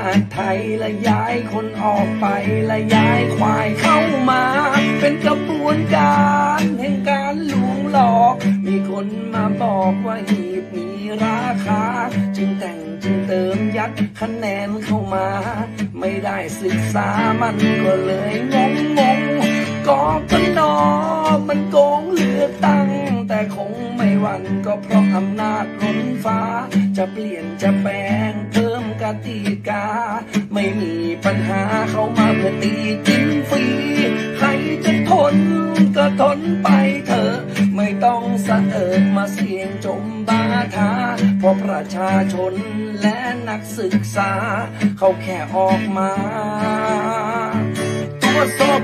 าดไทยและย้ายคนออกไปและย้ายควายเข้ามาเป็นกระบวนการแห่งการลวงหลอกมีคนมาบอกว่าหีบมีราคาจึงแต่งจึงเติมยัดคะแนนเข้ามาไม่ได้ศึกษามันก็เลยงงกปนมันโกงเลือกตั้งแต่คงไม่หวั่นก็เพราะอำนาจล้นฟ้าจะเปลี่ยนจะแปลงเพิ่มกติกาไม่มีปัญหาเข้ามาเพื่อตีกินฟรีใครจะทนก็ทนไปเถอะไม่ต้องสะเอิดมาเสี่ยงจมบาทาเพราะประชาชนและนักศึกษาเขาแค่ออกมาตรวจสอบ